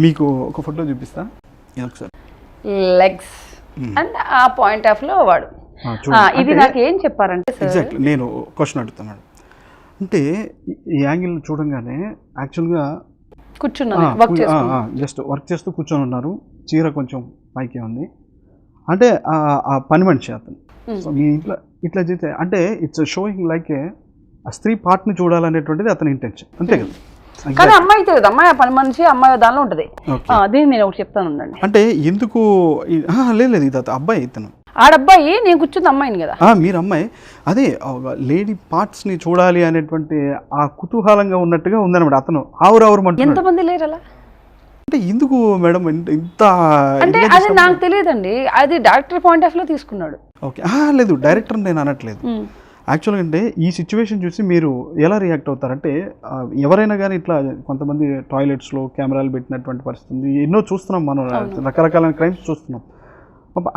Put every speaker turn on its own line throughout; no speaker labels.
మీకు ఒక ఫోటో చూపిస్తా ఒకసారి.
లెగ్స్ అండ్ ఆ పాయింట్ ఆఫ్ లో వాడు ఇది నాకు ఏం చెప్పారంటే
ఎగ్జాక్ట్లీ నేను క్వశ్చన్ అడుగుతున్నాను. అంటే ఈ యాంగిల్ చూడంగానే యాక్చువల్గా
కూర్చున్నాను
జస్ట్ వర్క్ చేస్తూ కూర్చొని ఉన్నారు, చీర కొంచెం పైకి ఉంది, అంటే ఆ పని మనిషి అతను. సో మీ ఇంట్లో ఇట్లా చేస్తే అంటే ఇట్స్ షోయింగ్ లైక్ ఆ స్త్రీ పార్ట్ని చూడాలనేటువంటిది అతని ఇంటెన్షన్, అంతే కదా?
కానీ అమ్మాయి తెలియదు, అమ్మాయి పని మనిషి, అమ్మాయి దానిలో ఉంటుంది. దీన్ని నేను ఒకటి చెప్తాను ఉండండి.
అంటే ఎందుకు లేదు ఇది అబ్బాయి ఇతను
ఆడబ్బాయి, నేను కూర్చుంది అమ్మాయిని కదా,
మీరు అమ్మాయి, అదే లేడీ పార్ట్స్ ని చూడాలి అనేటువంటి ఆ కుతూహలంగా ఉన్నట్టుగా ఉందన్నమాట. అతను ఆవురావురు
ఎంతమంది లేరు అలా
అంటే ఎందుకు మేడం ఇంత
అంటే అది నాకు తెలియదండి, అది డైరెక్టర్ పాయింట్ ఆఫ్ లో తీసుకున్నాడు.
ఓకే లేదు డైరెక్టర్ నేను అనట్లేదు. యాక్చువల్గా అంటే ఈ సిచ్యువేషన్ చూసి మీరు ఎలా రియాక్ట్ అవుతారంటే ఎవరైనా కానీ ఇట్లా కొంతమంది టాయిలెట్స్లో కెమెరాలు పెట్టినటువంటి పరిస్థితి ఎన్నో చూస్తున్నాం మనం, రకరకాల క్రైమ్స్ చూస్తున్నాం.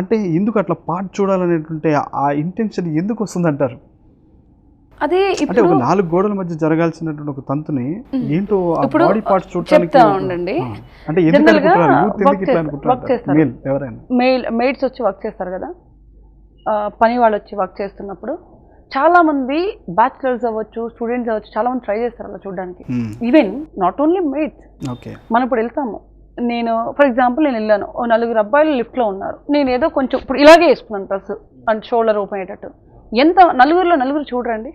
అంటే ఎందుకు అట్లా పార్ట్ చూడాలనేటువంటి ఆ ఇంటెన్షన్ ఎందుకు వస్తుందంటారు?
అదే
అంటే ఒక 4 గోడల మధ్య జరగాల్సినటువంటి ఒక తంతుని ఏంటో బాడీ పార్ట్స్ చూడడానికి
ఉండండి.
అంటే ఎందుకు అనుకుంటున్నారు, యూత్ ఎందుకు ఇట్లా అనుకుంటున్నారు? ఎవరైనా
మెయిడ్స్ వచ్చి వర్క్ చేస్తారు కదా, పని వాళ్ళు వచ్చి వర్క్ చేస్తున్నప్పుడు చాలా మంది బ్యాచిలర్స్ అవ్వచ్చు, స్టూడెంట్స్ అవ్వచ్చు, చాలా మంది ట్రై చేస్తారు అలా చూడడానికి. ఈవెన్ నాట్ ఓన్లీ మెయిడ్స్, మనం ఇప్పుడు వెళ్తాము, నేను ఫర్ ఎగ్జాంపుల్ నేను వెళ్ళాను, 4 అబ్బాయిలు లిఫ్ట్లో ఉన్నారు, నేను ఏదో కొంచెం ఇప్పుడు ఇలాగే వేసుకున్నాను డ్రెస్ అండ్ షోల్డర్ ఓపెన్ అయ్యేటట్టు, ఎంత 4 చూడరండి.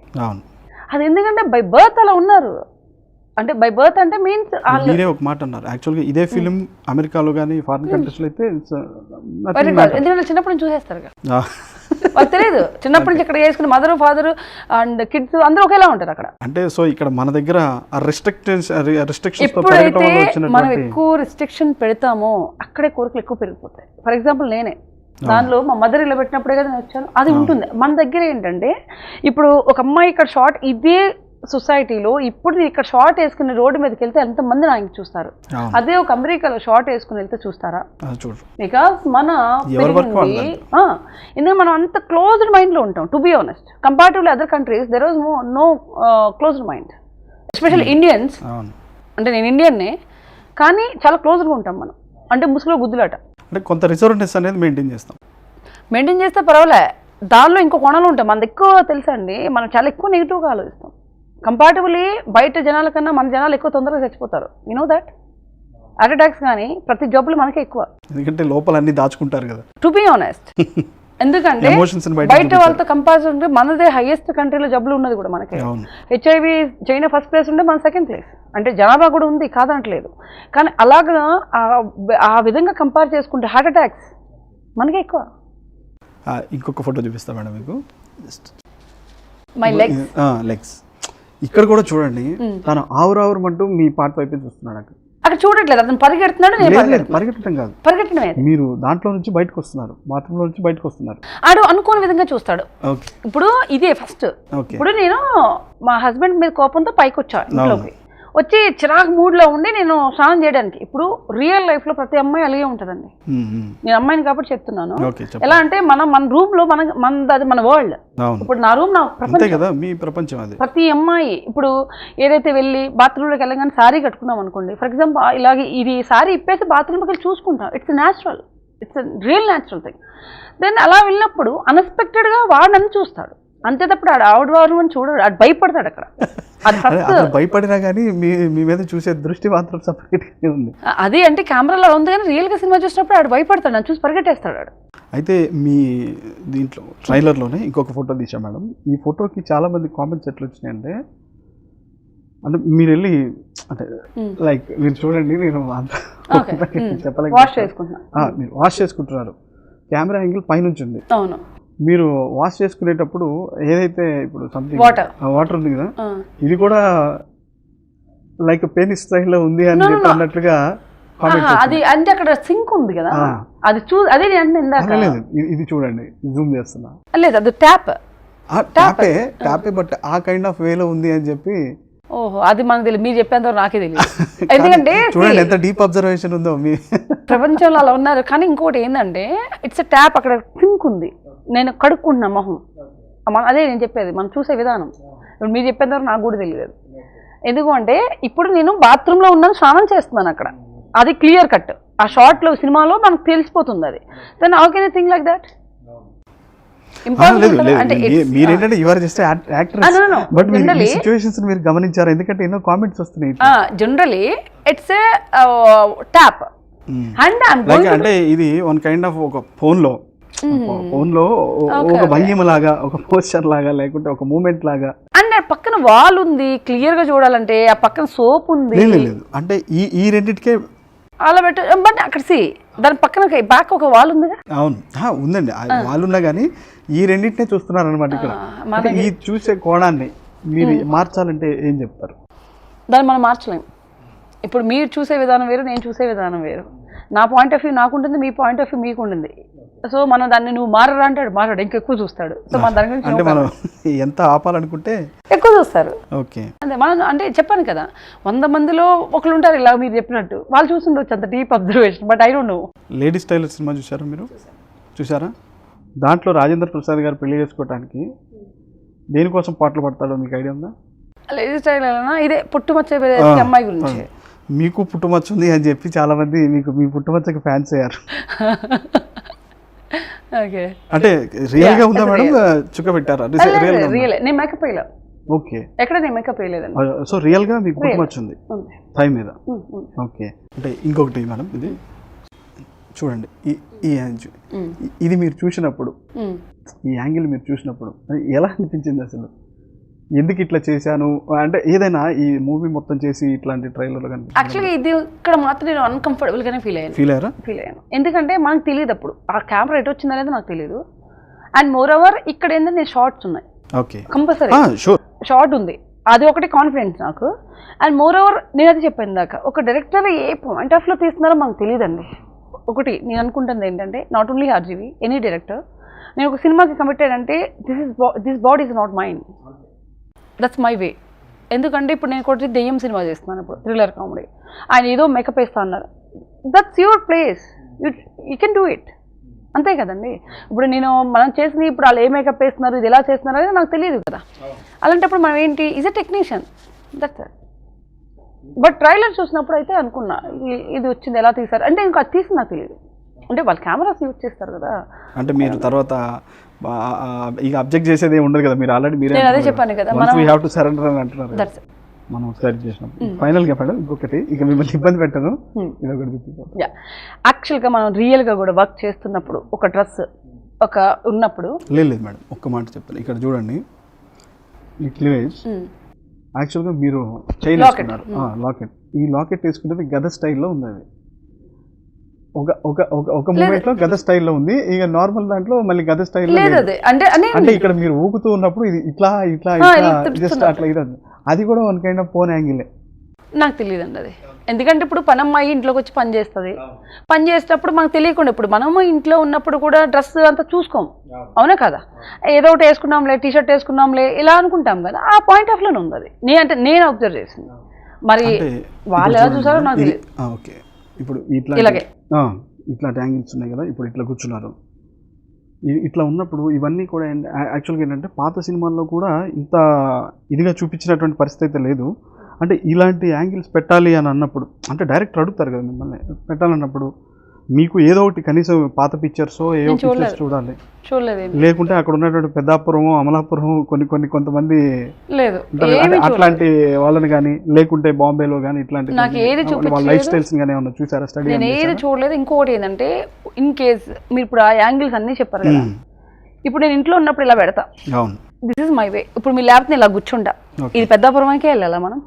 అది ఎందుకంటే బై బర్త్ అలా ఉన్నారు. అంటే బై బర్త్ అంటే మీన్స్
మీరే ఒక మాట అన్నారు యాక్చువల్గా ఇదే ఫిలిం అమెరికాలో కానీ ఫారిన్ కంట్రీస్లో అయితే
ఎందుకంటే చిన్నప్పటి నుంచి చూసేస్తారు కదా, వాళ్ళకి తెలియదు, చిన్నప్పటి నుంచి ఇక్కడ వేసుకుని మదర్ ఫాదర్ అండ్ కిడ్స్ అందరూ ఒకేలా ఉంటారు అక్కడ.
అంటే సో ఇక్కడ మన దగ్గర
ఎప్పుడైతే మనం ఎక్కువ రిస్ట్రిక్షన్ పెడతామో అక్కడే కోరికలు ఎక్కువ పెరిగిపోతాయి. ఫర్ ఎగ్జాంపుల్ నేనే దానిలో మా మదర్ ఇలా పెట్టినప్పుడే కదా నేను వచ్చాను, అది ఉంటుంది. మన దగ్గర ఏంటంటే ఇప్పుడు ఒక అమ్మాయి ఇక్కడ షార్ట్, ఇదే సొసైటీలో ఇప్పుడు నేను ఇక్కడ షార్ట్ వేసుకుని రోడ్డు మీదకి వెళ్తే ఎంతమంది నాకు చూస్తారు, అదే ఒక అమెరికాలో షార్ట్ వేసుకుని వెళ్తే చూస్తారా? బికాస్ మన ఎందుకంటే మనం అంత క్లోజ్డ్ మైండ్లో ఉంటాం. To be honest, comparatively other countries there was no closed mind, especially Indians. అంటే నేను ఇండియన్నే కానీ చాలా క్లోజ్గా ఉంటాం మనం, అంటే ముసుగులో గుద్దులాట.
అంటే కొంత రిజర్వ్నెస్ అనేది మెయింటైన్
చేస్తే పర్వాలే, దానిలో ఇంకో కోణాలు ఉంటాయి. మనది ఎక్కువ తెలుసా అండి, మనం చాలా ఎక్కువ నెగిటివ్గా ఆలోచిస్తాం. కంపారిటివ్లీ బయట జనాల కన్నా మన జనాలు ఎక్కువ తొందరగా చచ్చిపోతారు. You know that heart attacks కానీ ప్రతి జబ్బులు మనకే ఎక్కువ, ఎందుకంటే
లోపల అన్ని దాచుకుంటారు కదా.
టు బి ఆనెస్ట్, ఎందుకంటే బయట వాళ్ళతో కంపారిజన్ ఉంటే మనదే హైయెస్ట్ కంట్రీలో జబ్బులు ఉన్నది కూడా మనకే. HIV చైనా ఫస్ట్ ప్లేస్ ఉంటే మన సెకండ్ ప్లేస్, అంటే జనాభా కూడా ఉంది కాదనట్లేదు, కానీ అలాగా ఆ విధంగా కంపేర్ చేసుకుంటే హార్ట్ అటాక్స్ మనకే ఎక్కువ.
ఇంకొక ఫోటో చూపిస్తా మేడం మీకు,
మై లెగ్స్.
ఇక్కడ కూడా చూడండి, తను ఆవురావురమంటూ మీ పార్ట్ వైపు చూస్తున్నాడు.
అక్కడ చూడట్లేదు, అతను పరిగెడుతున్నాడు.
పరిగెట్టడం కాదు,
పరిగెట్టడమే.
మీరు దాంట్లో నుంచి బయటకు వస్తున్నారు, బాత్రూమ్ లో నుంచి బయటకు వస్తున్నారు.
ఆడు అనుకోని విధంగా చూస్తాడు. ఇప్పుడు ఇదే ఫస్ట్, ఇప్పుడు నేను మా హస్బెండ్ మీద కోపంతో పైకి వచ్చాను, ఇంట్లోకి వచ్చి చిరాకు మూడ్లో ఉండి నేను స్నానం చేయడానికి. ఇప్పుడు రియల్ లైఫ్లో ప్రతి అమ్మాయి అలాగే ఉంటుందండి, నేను అమ్మాయిని కాబట్టి చెప్తున్నాను. ఎలా అంటే మన రూమ్లో అది మన వరల్డ్. ఇప్పుడు నా రూమ్ నా ప్రపంచం, ప్రతి అమ్మాయి ఇప్పుడు ఏదైతే వెళ్ళి బాత్రూంలోకి వెళ్ళగానే సారీ కట్టుకున్నాం అనుకోండి, ఫర్ ఎగ్జాంపుల్ ఇలాగే ఇది సారీ ఇప్పేసి బాత్రూంలోకి వెళ్ళి చూసుకుంటాం. It's natural, it's real natural thing. Then అలా వెళ్ళినప్పుడు అన్ఎక్స్పెక్టెడ్గా వాడు నన్ను చూస్తాడు, అంతే తప్పుడు ఆడు ఆవిడ వారు అని చూడడు, ఆడు భయపడతాడు. అక్కడ
భయపడినా కానీ మీ మీద చూసే దృష్టి మాత్రం సపరేట్గా ఉంది.
అది అంటే కెమెరాలో ఉంది కానీ రియల్గా సినిమా చూసినప్పుడు ఆడు భయపడతాడు, నన్ను చూసి పరిగెట్టేస్తాడు ఆడు.
అయితే మీ దీంట్లో ట్రైలర్లోనే ఇంకొక ఫోటో తీసాం మేడం. ఈ ఫోటోకి చాలా మంది కామెంట్స్ ఎట్లా వచ్చినాయంటే, అంటే మీరు వెళ్ళి అంటే లైక్ మీరు చూడండి, నేను చెప్పలేక మీరు వాష్ చేసుకుంటున్నారు, కెమెరా యాంగిల్ పైనుంచి ఉంది.
అవును,
మీరు వాష్ చేసుకునేటప్పుడు ఏదైతే ఇప్పుడు సంథింగ్ వాటర్ ఉంది కదా, ఇది కూడా లైక్ పెనిస్ స్టైల్లో ఉంది అని చెప్పి అన్నట్లుగా
అది అంటే అక్కడ సింక్ ఉంది కదా, అది అదే
లేదు, ఇది చూడండి, జూమ్ చేస్తున్నా.
లేదు అది
ట్యాపే బట్ ఆ కైండ్ ఆఫ్ వేలో ఉంది అని చెప్పి.
ఓహో, అది మనకు తెలియదు, మీరు చెప్పేంత నాకే తెలియదు. ఎందుకంటే
చూడండి ఎంత డీప్ అబ్జర్వేషన్ ఉందో మీ
ప్రపంచంలో అలా ఉన్నారు. కానీ ఇంకోటి ఏంటంటే ఇట్స్ ఎ ట్యాప్, అక్కడ సింక్ ఉంది, నేను కడుక్కుంటున్నా మొహం. అదే నేను చెప్పేది, మనం చూసే విధానం. ఇప్పుడు మీరు చెప్పేంత వరకు నాకు కూడా తెలియదు. ఎందుకు అంటే ఇప్పుడు నేను బాత్రూంలో ఉన్నాను, స్నానం చేస్తున్నాను అక్కడ, అది క్లియర్ కట్. ఆ షార్ట్లో సినిమాలో మనకు తెలిసిపోతుంది అది. Then how can I think like that?
మీరేంటంటే యువర్ జస్ట్ యాక్ట్రెస్, బట్ ఈ సిచువేషన్స్ మీరు గమనించారు, ఎందుకంటే ఎన్నో కామెంట్స్ వస్తున్నాయి.
Generally it's a tap and
అంటే ఇది వన్ కైండ్ ఆఫ్ ఒక ఫోన్ లో ఒక భంగిమ లాగా, ఒక పోస్టర్ లాగా, లేకుంటే ఒక మూమెంట్ లాగా.
అండ్ పక్కన వాల్ ఉంది, క్లియర్ గా చూడాలంటే ఆ పక్కన సోప్ ఉంది.
లేదు అంటే ఈ రెండింటికే
అలా పెట్ట, బట్ అక్కడ దాని పక్కన బ్యాక్ ఒక వాల్ ఉంది.
అవును ఉందండి, వాళ్ళు ఉన్నా కానీ ఈ రెండింటినే చూస్తున్నారు అనమాట. ఇక్కడ ఈ చూసే కోణాన్ని మీరు మార్చాలంటే ఏం చెప్తారు?
దాన్ని మనం మార్చలేము. ఇప్పుడు మీరు చూసే విధానం వేరు, నేను చూసే విధానం వేరు. నా పాయింట్ ఆఫ్ వ్యూ నాకు ఉంటుంది, మీ పాయింట్ ఆఫ్ వ్యూ మీకు ఉంటుంది. సో మనం దాన్ని నువ్వు మారరా అంటాడు, మారాడు, ఇంకెక్కువ చూస్తాడు. సో మన దాని గురించి
అంటే మనం ఎంత ఆపాలనుకుంటే
ఎక్కువ చూస్తారు.
ఓకే,
అంటే మనం అంటే చెప్పాను కదా, 100 మందిలో ఒకరు ఉంటారు ఇలా మీరు చెప్పినట్టు, వాళ్ళు చూస్తుండొచ్చు అంత deep observation. But I don't know.
Ladies tailor cinema చూసారా మీరు? చూసారా? దాంట్లో రాజేంద్ర ప్రసాద్ గారు పెళ్లి చేసుకోవడానికి దేనికోసం పాటలు పడతాడో మీకు ఐడియా ఉందా?
లేడీస్ టైలర్ ఇదే పుట్టుమచ్చ అమ్మాయి గురించి.
మీకు పుట్టుమచ్చ ఉంది అని చెప్పి చాలా మంది మీకు మీ పుట్టుమచ్చకి ఫ్యాన్స్ అయ్యారు. అంటే రియల్ గా ఉందా మేడం? చుక్క పెట్టారా?
రియల్. నేను మేకప్ వేయలే.
ఓకే,
ఎక్కడ నేను మేకప్ వేయలేదండి.
సో రియల్ గా మీకు పుట్టుమచ్చ ఉంది థై మీద. ఓకే, అంటే ఇంకొకటి మేడం, ఇది చూడండి, ఈ ఇది మీరు చూసినప్పుడు, ఈ యాంగిల్ మీరు చూసినప్పుడు ఎలా అనిపించింది అసలు? ఎందుకు ఇట్లా చేశాను అంటే ఏదైనా ఈ మూవీ మొత్తం చేసి ఇట్లాంటి ట్రైలర్లు కానీ?
యాక్చువల్గా ఇది ఇక్కడ మాత్రం నేను అన్కంఫర్టబుల్ గానే ఫీల్ అయ్యాను. ఎందుకంటే మనకు తెలియదు అప్పుడు ఆ కెమెరా ఎటు వచ్చింది అనేది నాకు తెలియదు. అండ్ మోర్ ఓవర్ ఇక్కడ ఏంటంటే నేను షార్ట్స్ ఉన్నాయి, కంపల్సరీ షార్ట్ ఉంది, అది ఒకటి కాన్ఫిడెన్స్ నాకు. అండ్ మోర్ ఓవర్ నేను అది చెప్పాను దాకా, ఒక డైరెక్టర్ ఏ పాయింట్ ఆఫ్ లో తీస్తున్నారో మనకు తెలియదండి. ఒకటి నేను అనుకుంటుంది ఏంటంటే, not only RGV, any director, నేను ఒక సినిమాకి కమిటెడ్ అంటే this body is not mind, that's my way. ఎందుకంటే ఇప్పుడు నేను ఒకటి దెయ్యం సినిమా చేస్తున్నాను, ఇప్పుడు థ్రిల్లర్ కామెడీ, ఆయన ఏదో మేకప్ వేస్తా అన్నారు, that's your place, you can do it, అంతే కదండి. ఇప్పుడు మనం చేసింది ఇప్పుడు వాళ్ళు ఏ మేకప్ వేస్తున్నారు, ఇది ఎలా చేస్తున్నారు అనేది నాకు తెలియదు కదా. అలాంటప్పుడు మనం ఏంటి, is a technician, that's it. But trailer చూసినప్పుడు అయితే అనుకున్నా ఇది వచ్చింది ఎలా తీశారు అంటే, ఇంకా అది తీసి నాకు తెలియదు. అంటే వాళ్ళు కెమెరాస్ యూజ్ చేస్తారు కదా. అంటే
మీరు తర్వాత ఇక అబ్జెక్ట్ చేసేది ఉండదు కదా, మీరు ఆల్రెడీ మీరు
అదే చెప్పాను కదా,
మనం వి హావ్ టు సరెండర్ అని అంటున్నారు. మనం సరి చేసినప్పుడు ఫైనల్గా చెప్పండి ఇంకొకటి, ఇక మిమ్మల్ని ఇబ్బంది పెట్టను,
యాక్చువల్గా మనం రియల్గా కూడా వర్క్ చేస్తున్నప్పుడు ఒక డ్రెస్ ఒక ఉన్నప్పుడు
లేదు మేడం, ఒక్క మాట చెప్తాను. ఇక్కడ చూడండి, ఈ క్లీవేజ్ యాక్చువల్గా మీరు చైన్ వేసుకున్నారు, లాకెట్. ఈ లాకెట్ వేసుకుంటే గద స్టైల్లో ఉంది. అది ఒక మూమెంట్ లో గద స్టైల్లో ఉంది, ఇక నార్మల్ దాంట్లో మళ్ళీ గద స్టైల్లో అంటే ఇక్కడ మీరు ఊగుతూ ఉన్నప్పుడు ఇది ఇట్లా ఇట్లా జస్ట్ అట్లా ఇది అది కూడా వన్ కైండ్ ఆఫ్ ఫోన్ యాంగిలే.
నాకు తెలియదండి అది, ఎందుకంటే ఇప్పుడు పనమ్మాయి ఇంట్లోకి వచ్చి పని చేస్తుంది, పని చేసేటప్పుడు మనకు తెలియకుండా, ఇప్పుడు మనము ఇంట్లో ఉన్నప్పుడు కూడా డ్రెస్ అంతా చూసుకోం, అవునా కదా, ఏదో ఒకటి వేసుకున్నాంలే, టీషర్ట్ వేసుకున్నాంలే ఇలా అనుకుంటాం కదా. ఆ పాయింట్ ఆఫ్ లోనే ఉంది అది, నేను అబ్జర్వ్ చేసింది. మరి వాళ్ళు ఎలా చూసారో నాకు తెలియదు.
ఓకే, ఇప్పుడు ఇట్లాంటి యాంగిల్స్ ఉన్నాయి కదా, ఇప్పుడు ఇట్లా కూర్చున్నారు, ఇట్లా ఉన్నప్పుడు ఇవన్నీ కూడా యాక్చువల్గా ఏంటంటే పాత సినిమాల్లో కూడా ఇంత ఇదిగా చూపించినటువంటి పరిస్థితి అయితే లేదు. అంటే ఇలాంటి యాంగిల్స్ పెట్టాలి అని అన్నప్పుడు, అంటే డైరెక్టర్ అడుగుతారు కదా మిమ్మల్ని పెట్టాలన్నప్పుడు, మీకు ఏదో ఒకటి కనీసం పాత పిక్చర్స్ ఏదో పిక్చర్స్ చూడాలి, లేకుంటే అక్కడ ఉన్నటువంటి పెద్దాపురం, అమలాపురం కొంతమంది
లేదు
అట్లాంటి వాళ్ళని కానీ, లేకుంటే బాంబేలో కానీ ఇట్లాంటి వాళ్ళ లైఫ్ స్టైల్స్ కానీ ఏమన్నా చూసారా? స్టడీ
నేను ఏది చూడలేదు. ఇంకోటి ఏంటంటే, ఇన్ కేస్ మీరు ఇప్పుడు ఆ యాంగిల్స్ అన్నీ చెప్పారు కదా, ఇప్పుడు నేను ఇంట్లో ఉన్నప్పుడు ఇలా పెడతా,
అవును,
దిస్ ఇస్ మై వే. ఇప్పుడు మీ ల్యాబ్ని ఇలా కూర్చుంటా, ఇది పెద్దాపురమానికే వెళ్ళాలా మనం?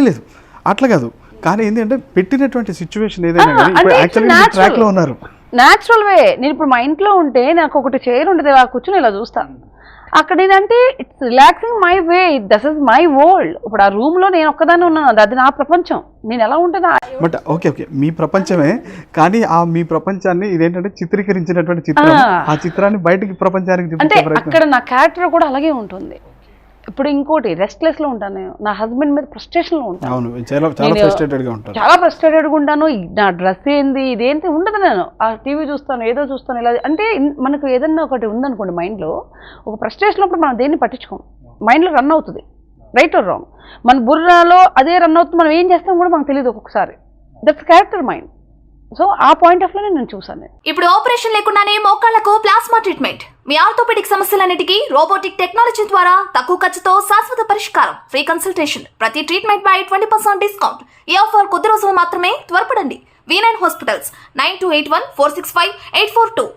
లేదు అట్లా కాదు, కానీ ఏంటంటే పెట్టినటువంటి సిచ్యువేషన్ ఏదైనా ట్రాక్ లో ఉన్నారు,
న్యాచురల్ వే. నేను ఇప్పుడు మా ఇంట్లో ఉంటే నాకు ఒకటి చైర్ ఉంటుంది, కూర్చొని ఇలా చూస్తా, అక్కడ ఏంటంటే it's relaxing my way, this is my world. ఇప్పుడు ఆ రూమ్ లో నేను ఒక్కదాన్ని ఉన్నాను, అది నా ప్రపంచం, నేను ఎలా ఉంటాను.
బట్ ఓకే మీ ప్రపంచమే, కానీ ఆ మీ ప్రపంచాన్ని ఇదేంటంటే చిత్రీకరించినటువంటి చిత్రం, ఆ చిత్రాన్ని బయటికి ప్రపంచానికి
అంటే అక్కడ నా క్యారెక్టర్ కూడా అలాగే ఉంటుంది. ఇప్పుడు ఇంకోటి రెస్ట్లెస్ లో ఉంటాను నేను, నా హస్బెండ్ మీద ఫ్రస్ట్రేషన్ లో ఉంటాను, చాలా ఫ్రస్ట్రేటెడ్గా ఉంటాను. నా డ్రెస్ ఏంది ఇదేంటి ఉండదు, నేను ఆ టీవీ చూస్తాను, ఏదో చూస్తాను, ఇలా. అంటే మనకు ఏదన్నా ఒకటి ఉందనుకోండి మైండ్లో, ఒక ఫ్రస్ట్రేషన్ అప్పుడు మనం దేన్ని పట్టించుకోం, మైండ్లో రన్ అవుతుంది, రైట్ ఆర్ రాంగ్, మన బుర్రలో అదే రన్ అవుతుంది, మనం ఏం చేస్తాం కూడా మనకు తెలియదు ఒక్కొక్కసారి. That's character mind. సో ఆ పాయింట్ ఆఫ్ లో నేను చూసాను.
ఇప్పుడు ఆపరేషన్ లేకుండానే మోకాళ్లకు ప్లాస్మా ట్రీట్మెంట్, మీ ఆర్థోపెడిక్ సమస్యలన్నిటికీ రోబోటిక్ టెక్నాలజీ ద్వారా తక్కువ ఖర్చుతో శాశ్వత పరిష్కారం, ఫ్రీ కన్సల్టేషన్, ప్రతి ట్రీట్మెంట్ పై 20% డిస్కౌంట్. ఈ ఆఫర్ కొద్ది రోజులు మాత్రమే, త్వరపడండి. V9 hospitals 9281465842.